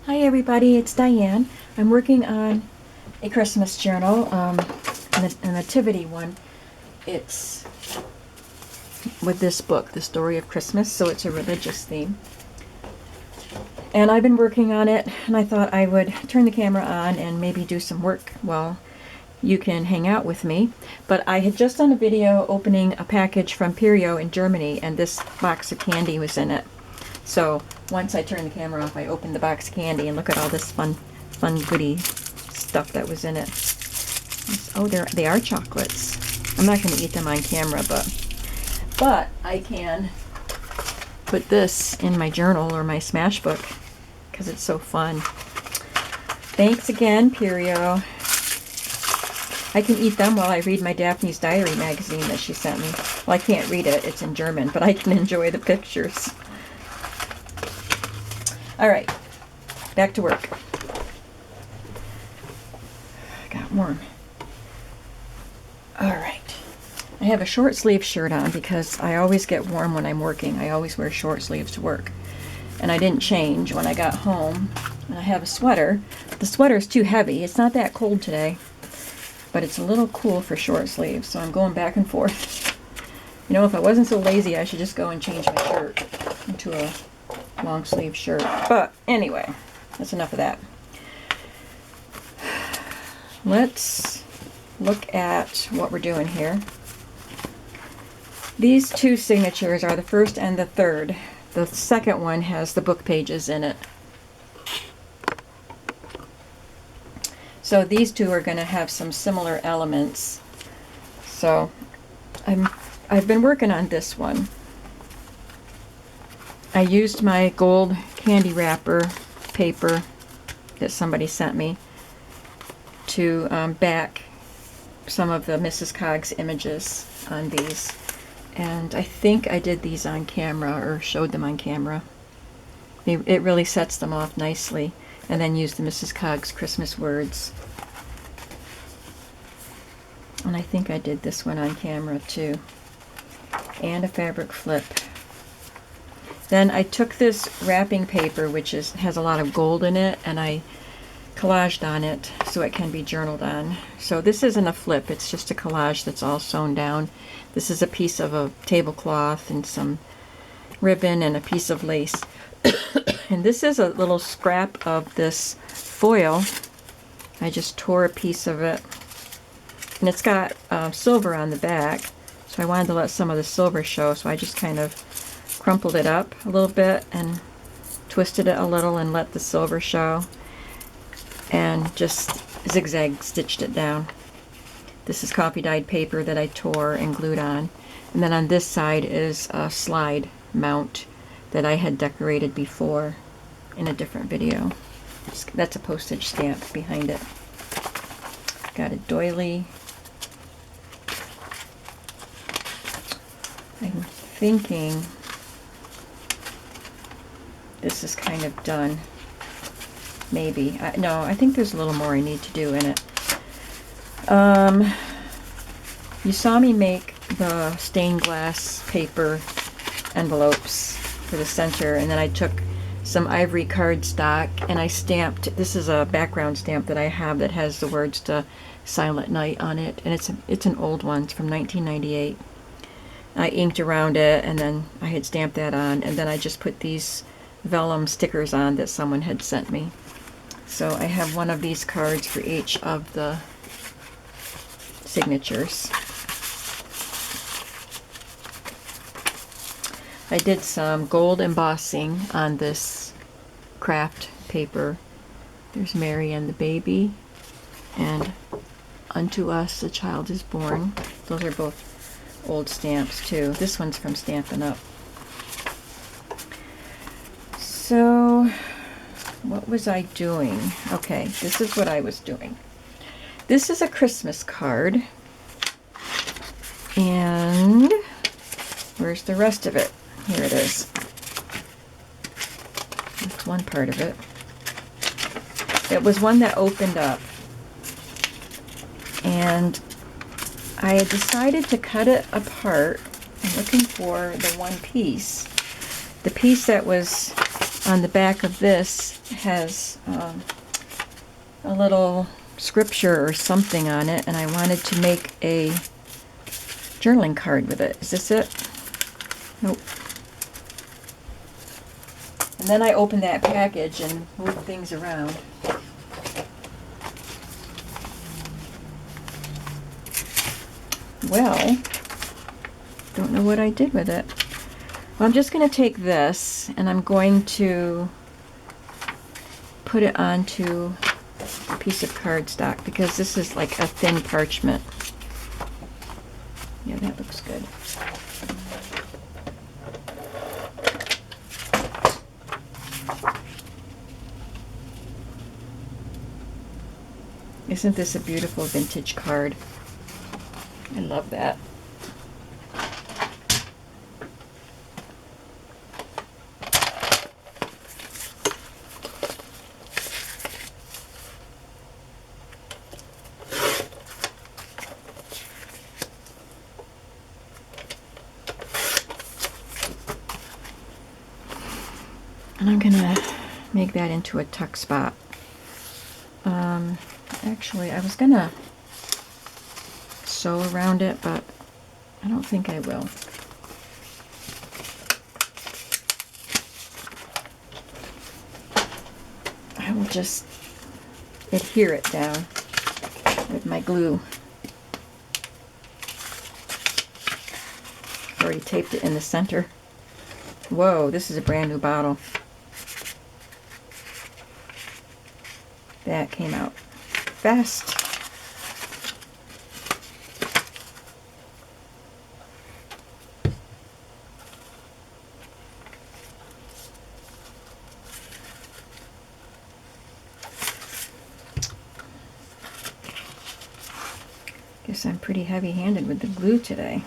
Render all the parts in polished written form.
Hi everybody, it's Diane. I'm working on a Christmas journal, a nativity one. It's with this book, The Story of Christmas, so it's a religious theme. And I've been working on it, and I thought I would turn the camera on and maybe do some work while you can hang out with me. But I had just done a video opening a package from Perio in Germany, and this box of candy was in it. So once I turned the camera off, I opened the box of candy and look at all this fun goody stuff that was in it. Oh, they are chocolates. I'm not going to eat them on camera, but I can put this in my journal or my smash book because it's so fun. Thanks again, Perio. I can eat them while I read my Daphne's Diary magazine that she sent me. Well, I can't read it, it's in German, but I can enjoy the pictures. All right, back to work. I got warm. All right. I have a short sleeve shirt on because I always get warm when I'm working. I always wear short sleeves to work. And I didn't change when I got home. And I have a sweater. The sweater's too heavy. It's not that cold today, but it's a little cool for short sleeves, so I'm going back and forth. You know, if I wasn't so lazy, I should just go and change my shirt into a long sleeve shirt. But anyway, that's enough of that. Let's look at what we're doing here. These two signatures are the first and the third. The second one has the book pages in it. So these two are going to have some similar elements. So I've been working on this one. I used my gold candy wrapper paper that somebody sent me to back some of the Mrs. Coggs images on these. And I think I did these on camera or showed them on camera. It really sets them off nicely. And then use the Mrs. Coggs Christmas words. And I think I did this one on camera too. And a fabric flip. Then I took this wrapping paper, which has a lot of gold in it, and I collaged on it so it can be journaled on. So this isn't a flip, it's just a collage that's all sewn down. This is a piece of a tablecloth and some ribbon and a piece of lace. And this is a little scrap of this foil. I just tore a piece of it. And it's got silver on the back, so I wanted to let some of the silver show, so I just kind of crumpled it up a little bit and twisted it a little and let the silver show, and just zigzag stitched it down. This is coffee dyed paper that I tore and glued on. And then on this side is a slide mount that I had decorated before in a different video. That's a postage stamp behind it. Got a doily. I'm thinking this is kind of done. Maybe. No, I think there's a little more I need to do in it. You saw me make the stained glass paper envelopes for the center, and then I took some ivory cardstock and I stamped. This is a background stamp that I have that has the words to Silent Night on it, and it's an old one. It's from 1998. I inked around it, and then I had stamped that on, and then I just put these vellum stickers on that someone had sent me. So I have one of these cards for each of the signatures. I did some gold embossing on this craft paper. There's Mary and the baby, and Unto Us a Child is Born. Those are both old stamps too. This one's from Stampin' Up. So what was I doing? Okay, this is what I was doing. This is a Christmas card, and where's the rest of it? Here it is. That's one part of it. It was one that opened up, and I had decided to cut it apart. I'm looking for the one piece. The piece that was on the back of this has a little scripture or something on it, and I wanted to make a journaling card with it. Is this it? Nope. And then I opened that package and moved things around. Well, don't know what I did with it. Well, I'm just going to take this and I'm going to put it onto a piece of cardstock because this is like a thin parchment. Yeah, that looks good. Isn't this a beautiful vintage card? I love that. And I'm gonna make that into a tuck spot. Actually, I was gonna sew around it, but I don't think I will. I will just adhere it down with my glue. Already taped it in the center. Whoa, this is a brand new bottle. That came out fast. Guess I'm pretty heavy-handed with the glue today.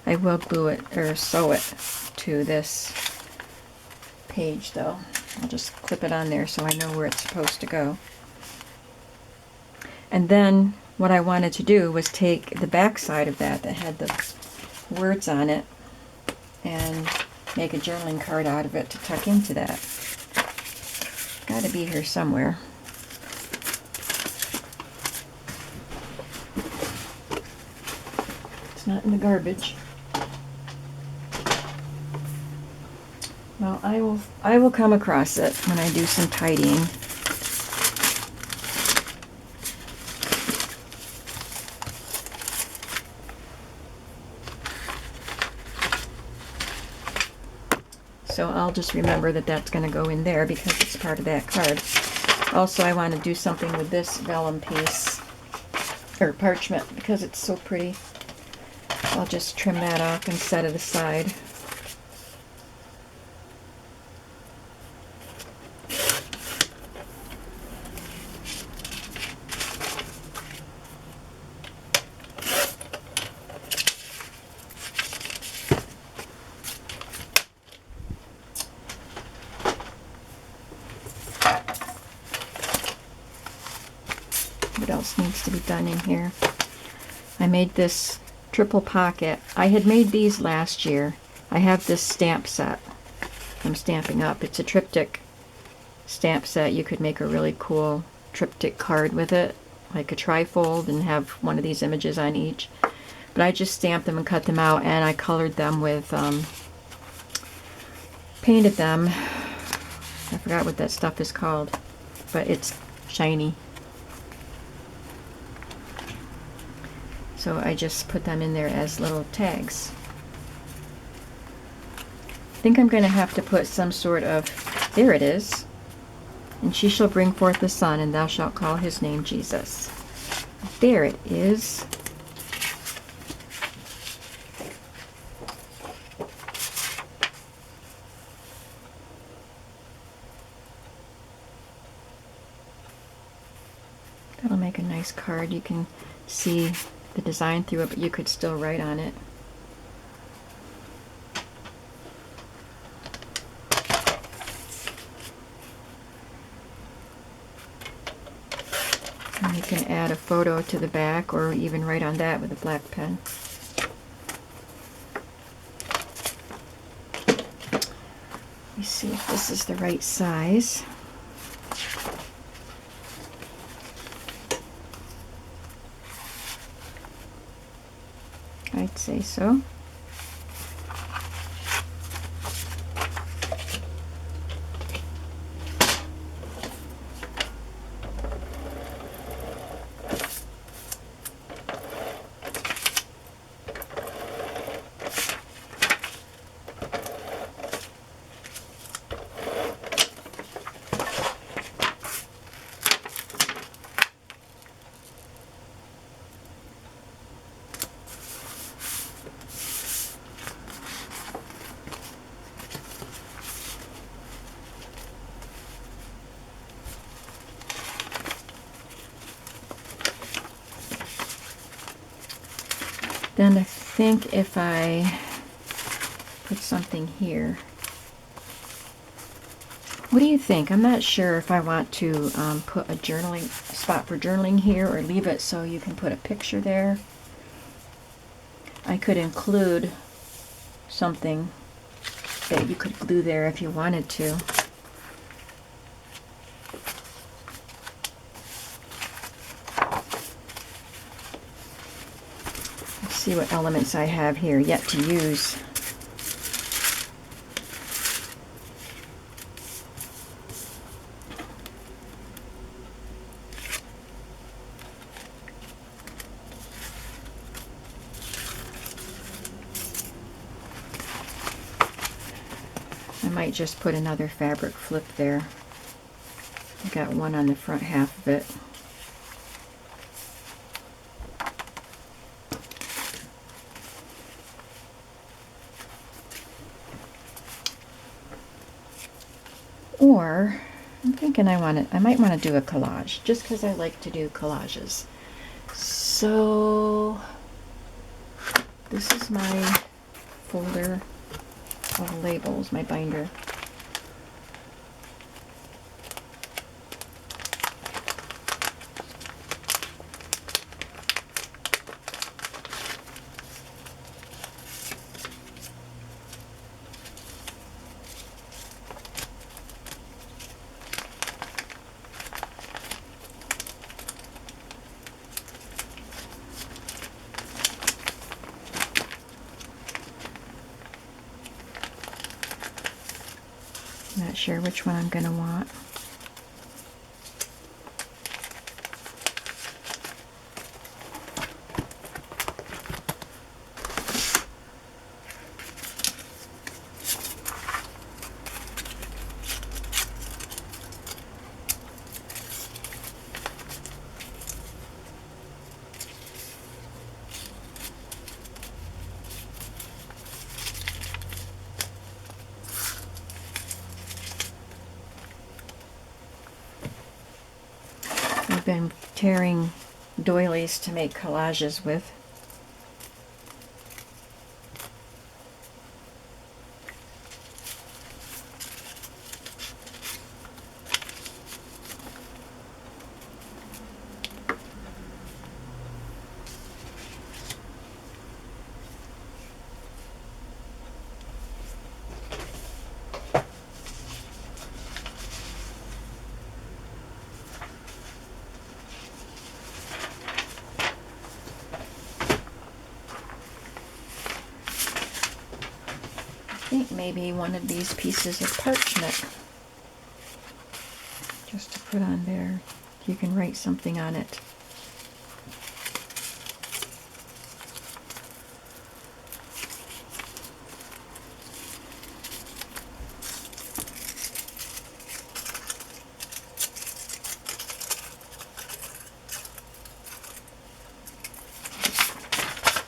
I will glue it or sew it to this page though. I'll just clip it on there so I know where it's supposed to go. And then what I wanted to do was take the back side of that had the words on it and make a journaling card out of it to tuck into that. Got to be here somewhere. It's not in the garbage. Well, I will come across it when I do some tidying. So I'll just remember that that's going to go in there because it's part of that card. Also, I want to do something with this vellum piece, or parchment, because it's so pretty. I'll just trim that off and set it aside. What else needs to be done in here? I made this triple pocket. I had made these last year. I have this stamp set I'm stamping up. It's a triptych stamp set. You could make a really cool triptych card with it, like a trifold, and have one of these images on each. But I just stamped them and cut them out, and I colored them with, painted them. I forgot what that stuff is called, but it's shiny. So I just put them in there as little tags. I think I'm going to have to put some sort of, there it is. And she shall bring forth a son, and thou shalt call his name Jesus. There it is. That'll make a nice card. You can see the design through it, but you could still write on it. And you can add a photo to the back or even write on that with a black pen. Let me see if this is the right size. I'd say so. Then I think if I put something here, what do you think? I'm not sure if I want to put a journaling spot for journaling here or leave it so you can put a picture there. I could include something that you could glue there if you wanted to. Let's see what elements I have here yet to use. I might just put another fabric flip there. I got one on the front half of it. Or I'm thinking I might want to do a collage just because I like to do collages. So this is my folder of labels, my binder. Not sure which one I'm going to want. I've been tearing doilies to make collages with. I think maybe one of these pieces of parchment just to put on there. You can write something on it.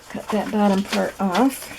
Cut that bottom part off.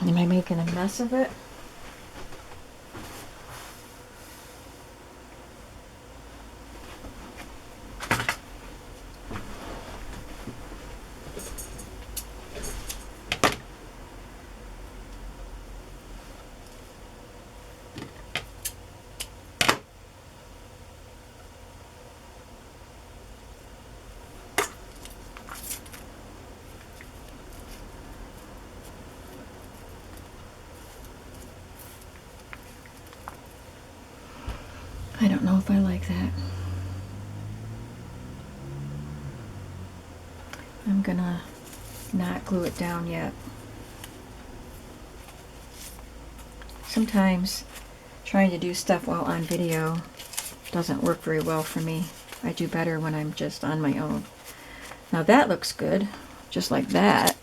Am I making a mess of it? I don't know if I like that. I'm gonna not glue it down yet. Sometimes trying to do stuff while on video doesn't work very well for me. I do better when I'm just on my own. Now that looks good, just like that.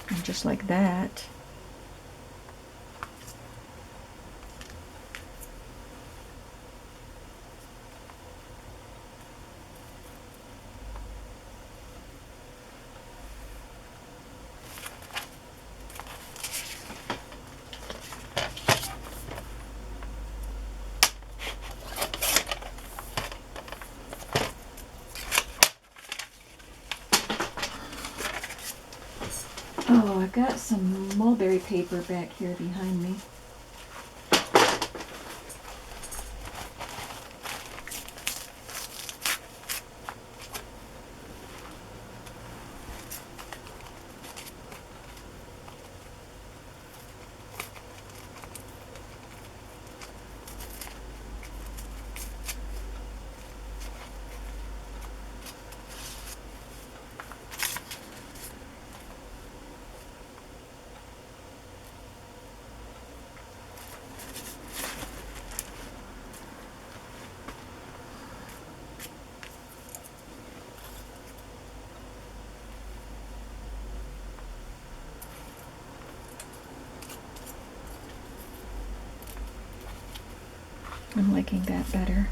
And just like that. Oh, I've got some mulberry paper back here behind me. I'm liking that better.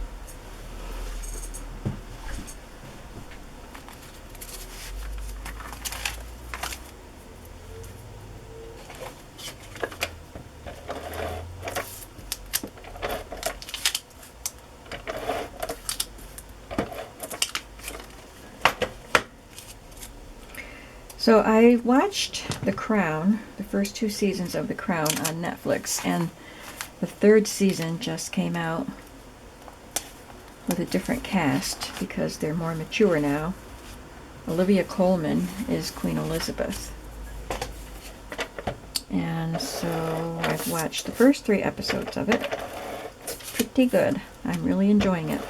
So I watched The Crown, the first 2 seasons of The Crown on Netflix, and the 3rd season just came out with a different cast because they're more mature now. Olivia Colman is Queen Elizabeth. And so I've watched the first 3 episodes of it. It's pretty good. I'm really enjoying it.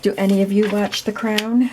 Do any of you watch The Crown?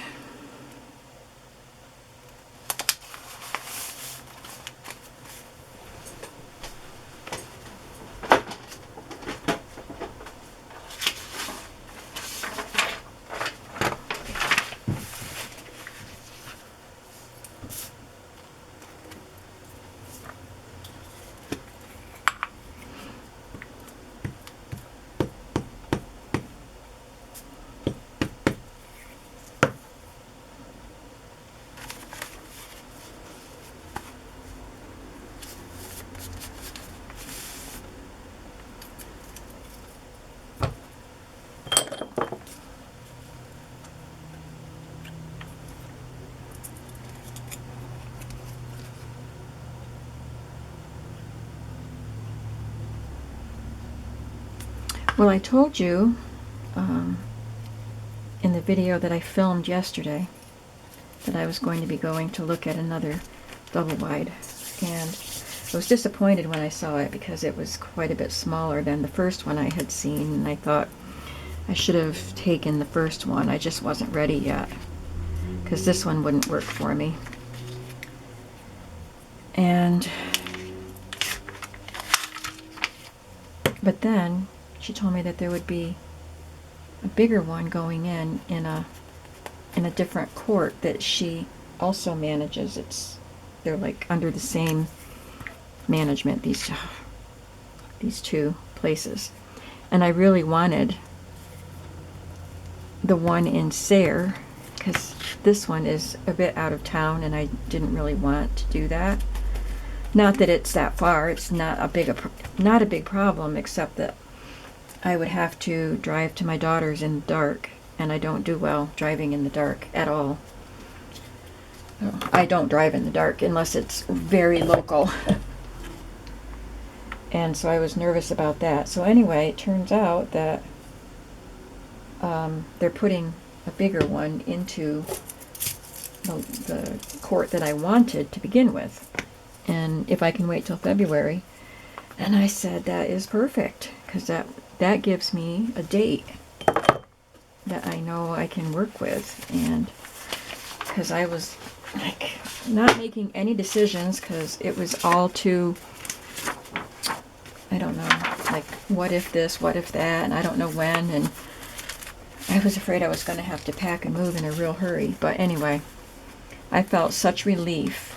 Well, I told you in the video that I filmed yesterday that I was going to be going to look at another double wide, and I was disappointed when I saw it because it was quite a bit smaller than the first one I had seen, and I thought I should have taken the first one. I just wasn't ready yet because this one wouldn't work for me. But then she told me that there would be a bigger one going in a different court that she also manages. They're like under the same management, these 2 places. And I really wanted the one in Sayre, because this one is a bit out of town and I didn't really want to do that. Not that it's that far, it's not a big problem, except that I would have to drive to my daughter's in the dark, and I don't do well driving in the dark at all. I don't drive in the dark unless it's very local. And so I was nervous about that. So anyway, it turns out that they're putting a bigger one into the court that I wanted to begin with. And if I can wait till February. And I said, that is perfect, because that gives me a date that I know I can work with. And because I was like not making any decisions, because it was all too, I don't know, like what if this, what if that, and I don't know when, and I was afraid I was going to have to pack and move in a real hurry. But anyway, I felt such relief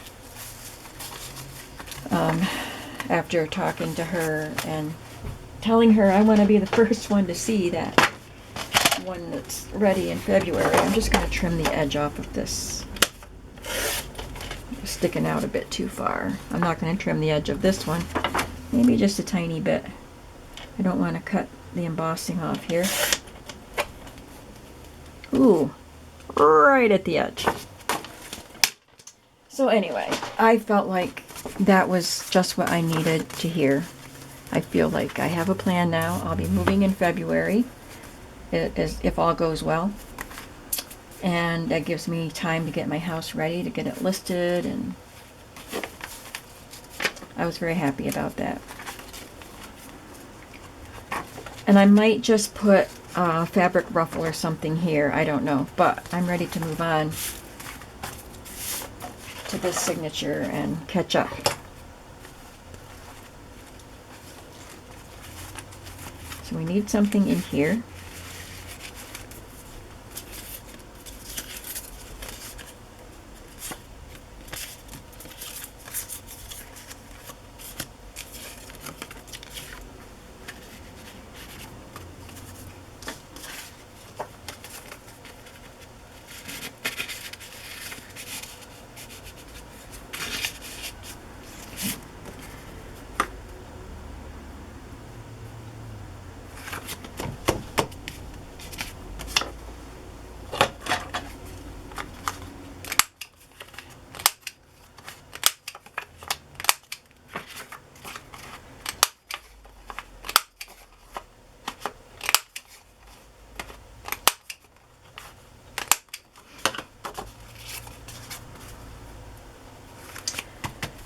after talking to her and telling her I want to be the first one to see that one that's ready in February. I'm just going to trim the edge off of this. It's sticking out a bit too far. I'm not going to trim the edge of this one. Maybe just a tiny bit. I don't want to cut the embossing off here. Ooh, right at the edge. So anyway, I felt like that was just what I needed to hear. I feel like I have a plan now. I'll be moving in February, if all goes well. And that gives me time to get my house ready, to get it listed, and I was very happy about that. And I might just put a fabric ruffle or something here, I don't know, but I'm ready to move on to this signature and catch up. So we need something in here.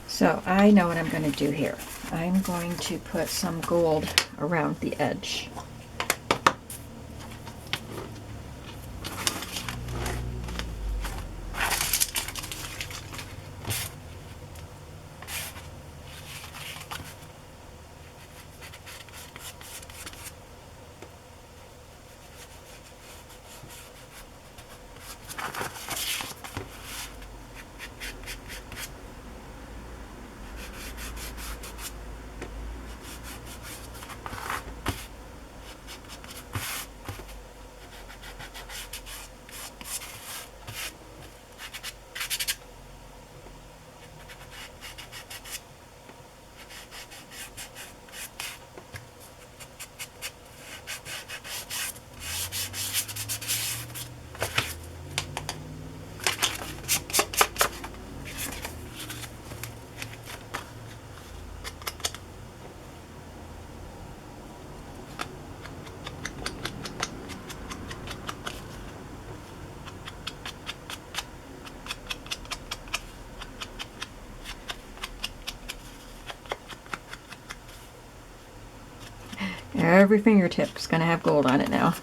So I know what I'm going to do here. I'm going to put some gold around the edge. Every fingertip's going to have gold on it now.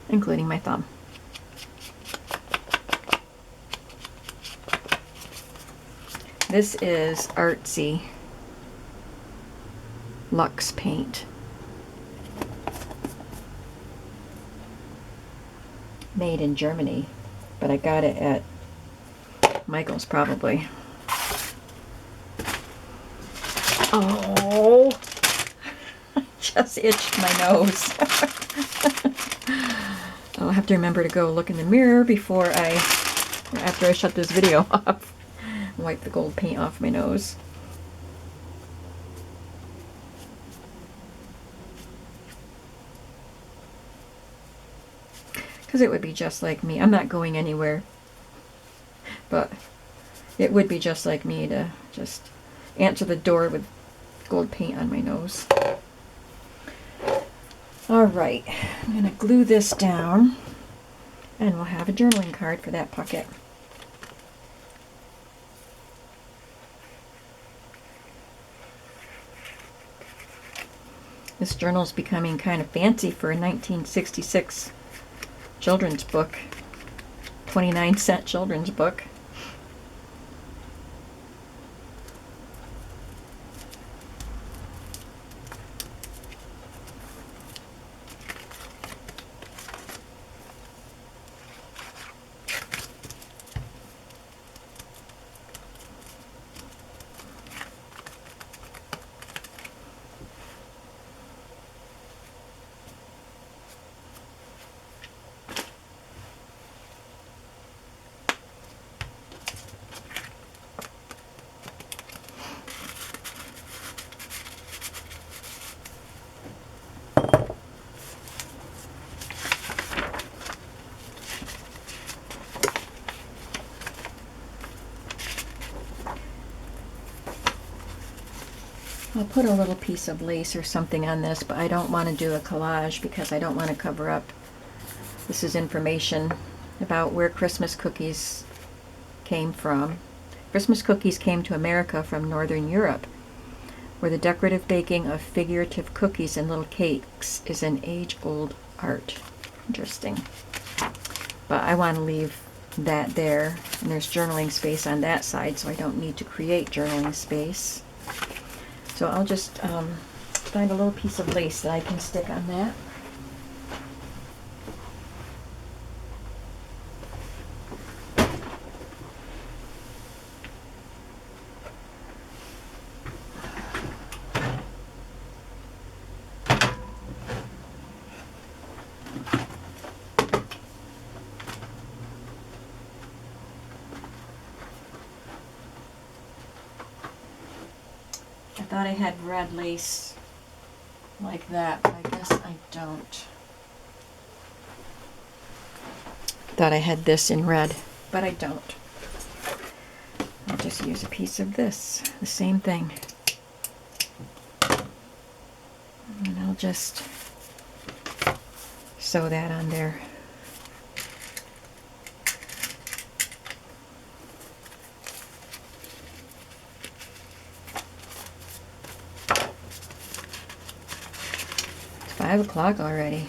Including my thumb. This is Artsy Luxe paint. Made in Germany, but I got it at Michael's probably. Oh, just itched my nose. I'll have to remember to go look in the mirror after I shut this video off. Wipe the gold paint off my nose. Because it would be just like me. I'm not going anywhere. But it would be just like me to just answer the door with gold paint on my nose. Alright, I'm going to glue this down and we'll have a journaling card for that pocket. This journal is becoming kind of fancy for a 1966 children's book, 29-cent children's book. I'll put a little piece of lace or something on this, but I don't want to do a collage because I don't want to cover up. This is information about where Christmas cookies came from. Christmas cookies came to America from Northern Europe, where the decorative baking of figurative cookies and little cakes is an age-old art. Interesting. But I want to leave that there, and there's journaling space on that side, so I don't need to create journaling space. So I'll just find a little piece of lace that I can stick on that. I thought I had red lace like that, but I guess I don't. Thought I had this in red, but I don't. I'll just use a piece of this, the same thing. And I'll just sew that on there. It's 5 o'clock already.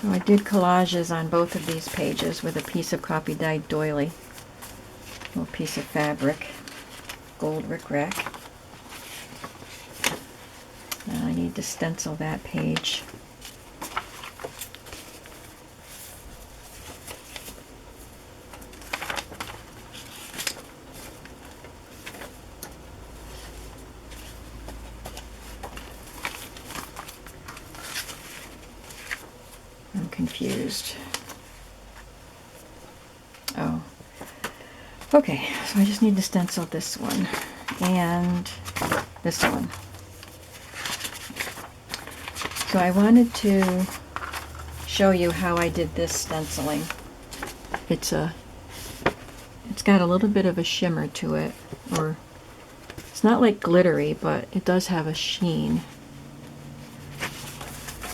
So I did collages on both of these pages with a piece of copy dyed doily, a little piece of fabric, gold rickrack. Now I need to stencil that page. I'm confused. Oh. Okay, so I just need to stencil this one and this one. So I wanted to show you how I did this stenciling. It's got a little bit of a shimmer to it, or it's not like glittery, but it does have a sheen.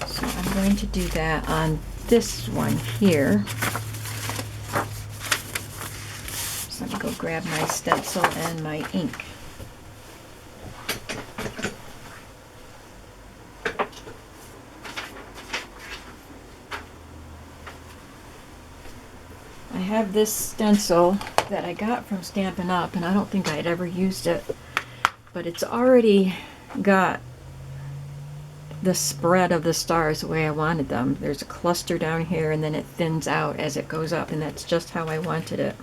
So I'm going to do that on this one here. So let me go grab my stencil and my ink. I have this stencil that I got from Stampin' Up, and I don't think I'd ever used it, but it's already got the spread of the stars the way I wanted them. There's a cluster down here and then it thins out as it goes up, and that's just how I wanted it.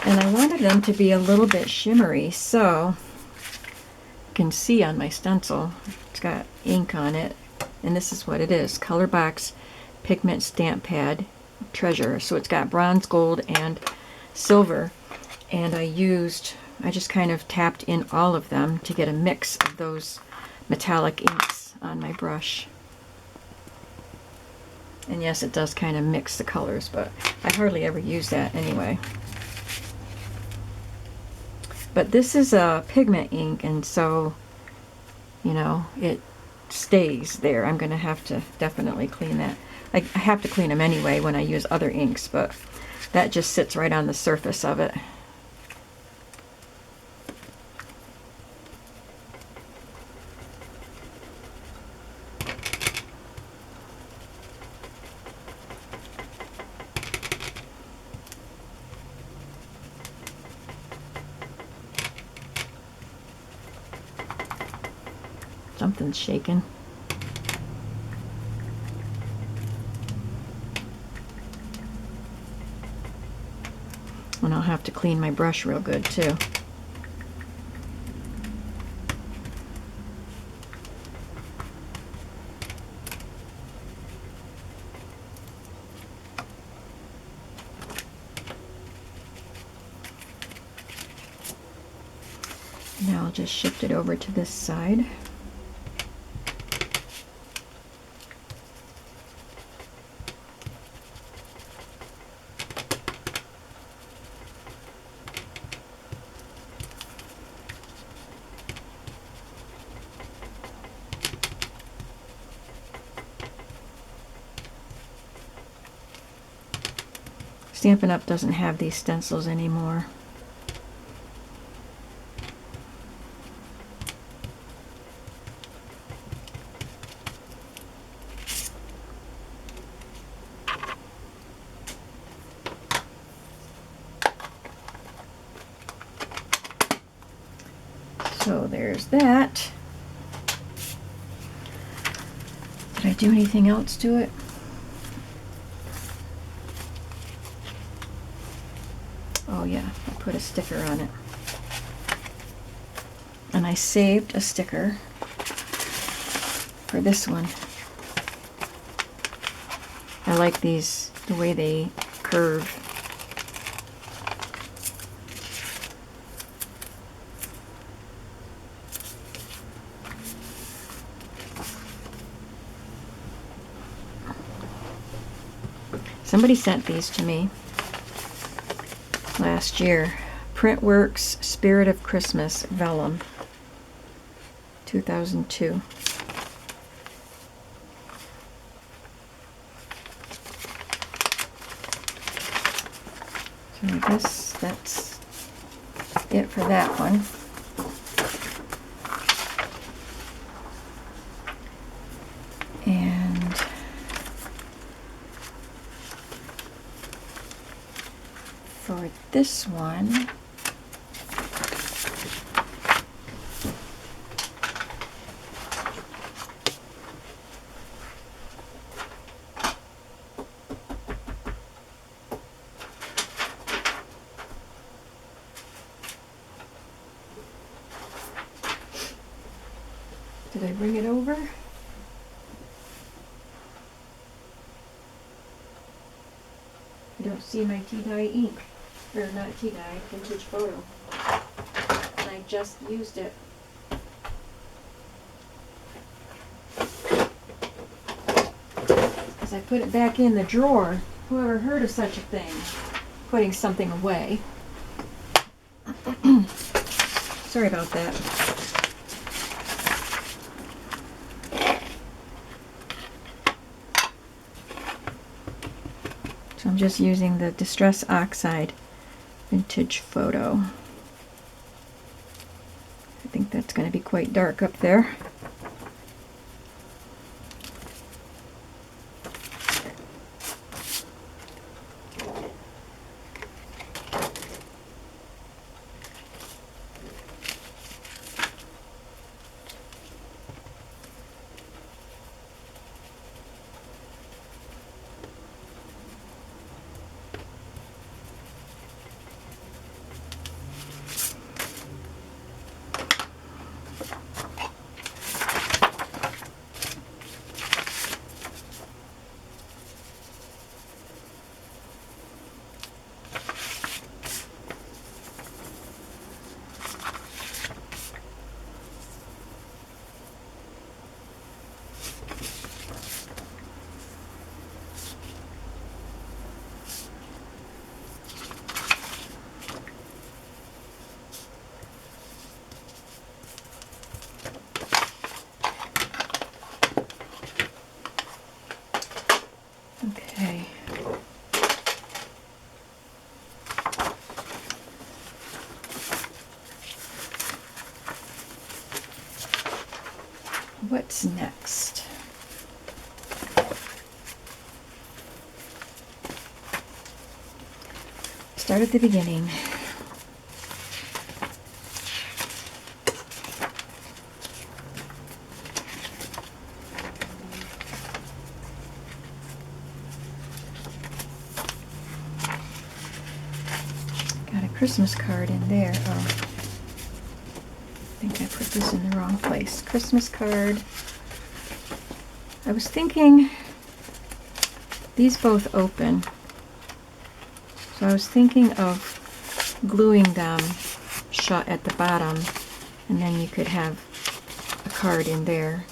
And I wanted them to be a little bit shimmery, so you can see on my stencil, it's got ink on it, and this is what it is, Color Box Pigment Stamp Pad Treasure. So it's got bronze, gold, and silver, and I just kind of tapped in all of them to get a mix of those metallic inks on my brush. And yes, it does kind of mix the colors, but I hardly ever use that anyway. But this is a pigment ink, and so, you know, it stays there. I'm going to have to definitely clean that. I have to clean them anyway when I use other inks, but that just sits right on the surface of it. Something's shaking. And I'll have to clean my brush real good too. Now I'll just shift it over to this side. Stampin' Up! Doesn't have these stencils anymore. So there's that. Did I do anything else to it? Oh yeah, I put a sticker on it. And I saved a sticker for this one. I like these, the way they curve. Somebody sent these to me last year. Printworks Spirit of Christmas Vellum, 2002. So I guess that's it for that one. And for this one, did I bring it over? I don't see my tea dye ink, or not tea dye, vintage photo. And I just used it. As I put it back in the drawer, whoever heard of such a thing, putting something away. Sorry about that. So I'm just using the Distress Oxide Vintage Photo. I think that's going to be quite dark up there. what's next? Start at the beginning. Got a Christmas card in there. Oh, I think I put this in the wrong place. Christmas card. I was thinking these both open. So I was thinking of gluing them shut at the bottom, and then you could have a card in there.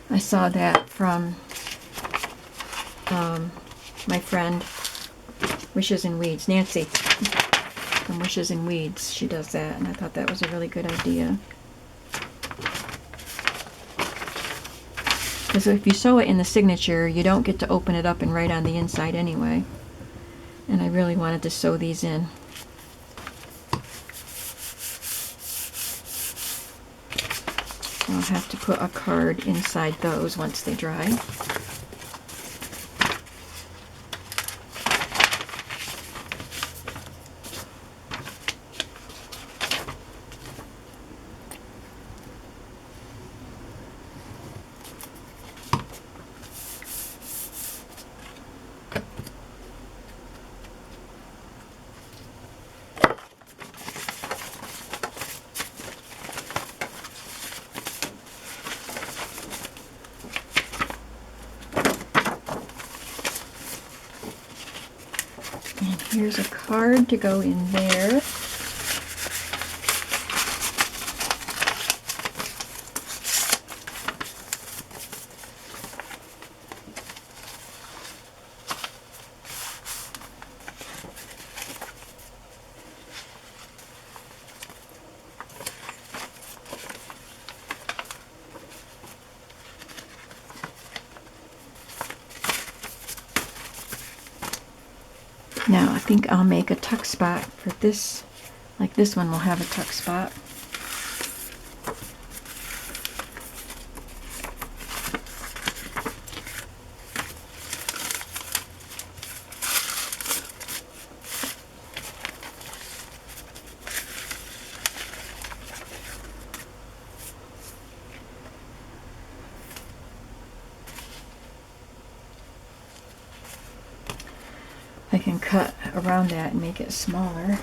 I saw that from my friend Wishes and Weeds, Nancy from Wishes and Weeds. She does that, and I thought that was a really good idea. Because if you sew it in the signature, you don't get to open it up and write on the inside anyway. And I really wanted to sew these in. So I'll have to put a card inside those once they dry. And here's a card to go in there. Now I think I'll make a tuck spot for this, like this one will have a tuck spot. I can cut around that and make it smaller.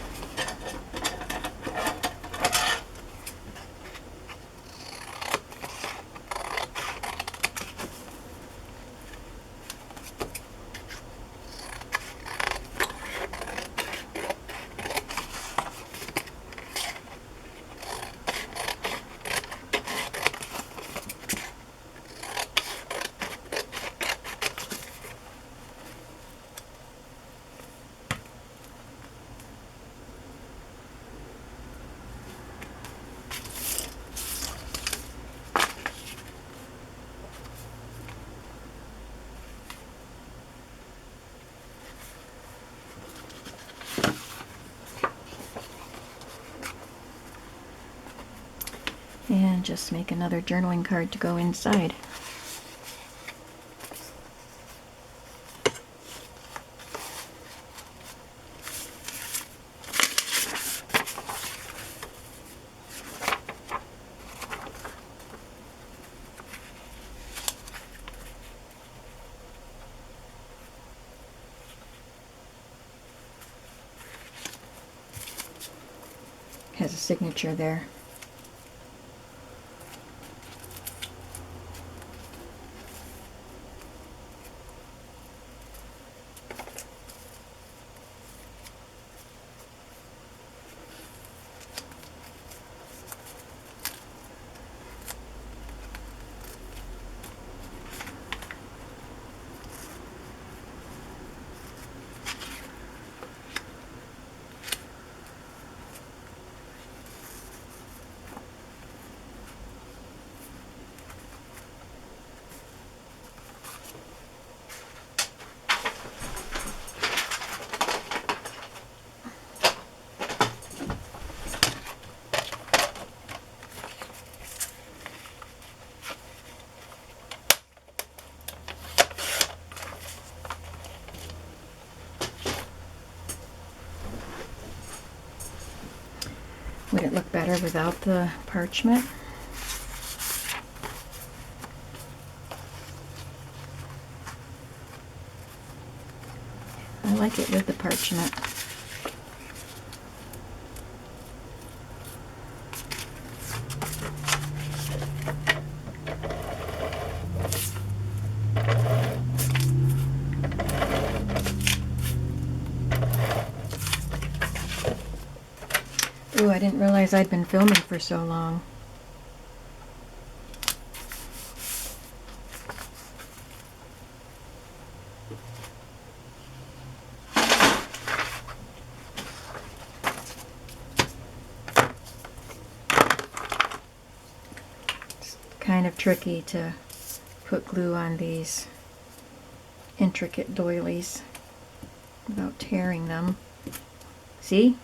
And just make another journaling card to go inside. Has a signature there. Would it look better without the parchment? I like it with the parchment. Ooh, I didn't realize I'd been filming for so long. It's kind of tricky to put glue on these intricate doilies without tearing them. See?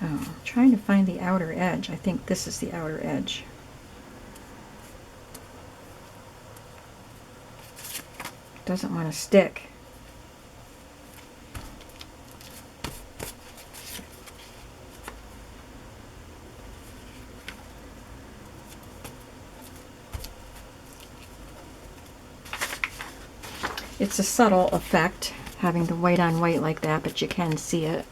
Oh, I'm trying to find the outer edge. I think this is the outer edge. It doesn't want to stick. It's a subtle effect, having the white on white like that, but you can see it.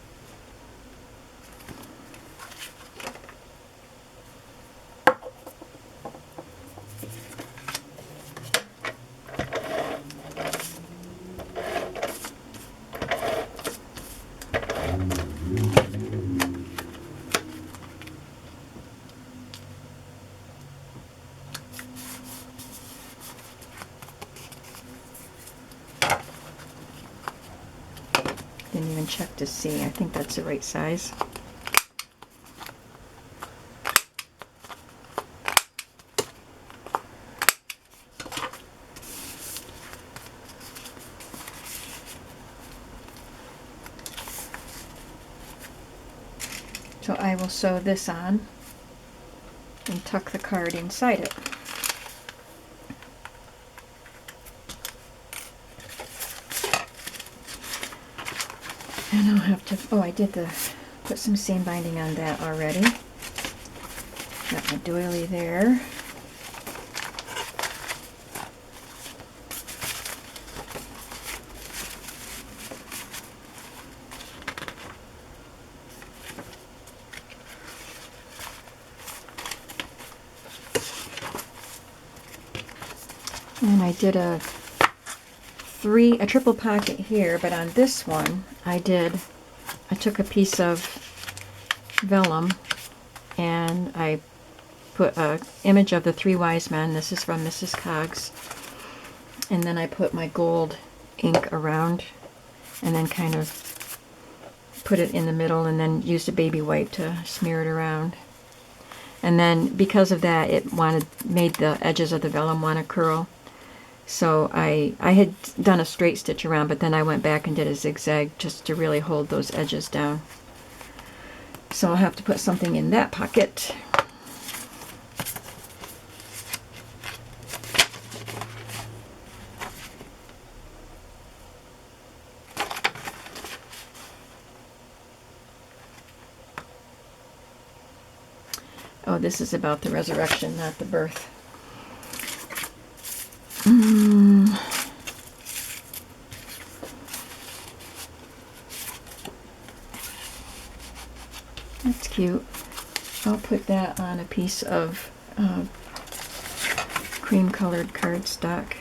Didn't even check to see. I think that's the right size. So I will sew this on and tuck the card inside it. And I'll have to, oh, I did put some seam binding on that already. Got my doily there. And I did a triple pocket here, but on this one I took a piece of vellum and I put an image of the three wise men. This is from Mrs. Coggs. And then I put my gold ink around and then kind of put it in the middle and then used a baby wipe to smear it around. And then because of that, it made the edges of the vellum want to curl. So I had done a straight stitch around, but then I went back and did a zigzag just to really hold those edges down. So I'll have to put something in that pocket. Oh, this is about the resurrection, not the birth. That's cute. I'll put that on a piece of cream colored cardstock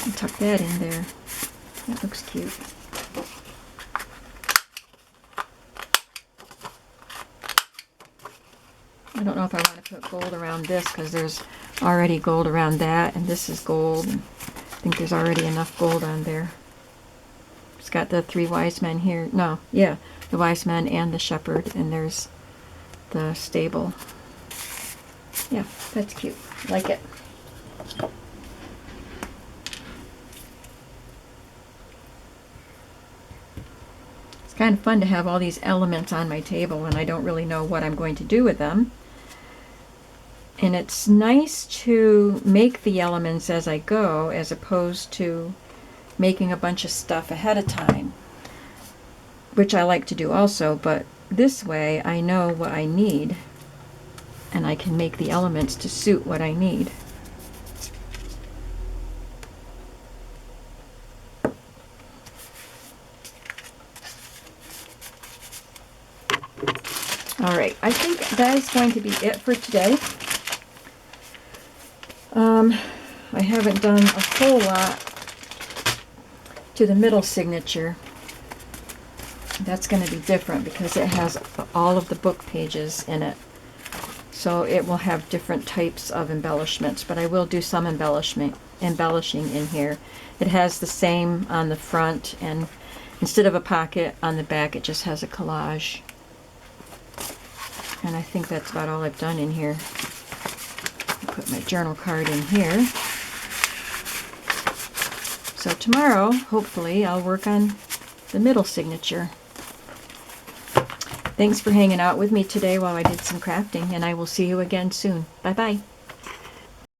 and tuck that in there. That looks cute. I don't know if I want to put gold around this because there's already gold around that, and this is gold. And I think there's already enough gold on there. It's got the three wise men here. No, yeah, the wise men and the shepherd, and there's the stable. Yeah, that's cute. Like it. It's kind of fun to have all these elements on my table and I don't really know what I'm going to do with them. And it's nice to make the elements as I go as opposed to making a bunch of stuff ahead of time, which I like to do also, but this way I know what I need and I can make the elements to suit what I need. All right, I think that is going to be it for today. I haven't done a whole lot to the middle signature. That's going to be different because it has all of the book pages in it. So it will have different types of embellishments, but I will do some embellishing in here. It has the same on the front, and instead of a pocket on the back, it just has a collage. And I think that's about all I've done in here. I'll put my journal card in here. So tomorrow, hopefully, I'll work on the middle signature. Thanks for hanging out with me today while I did some crafting, and I will see you again soon. Bye-bye.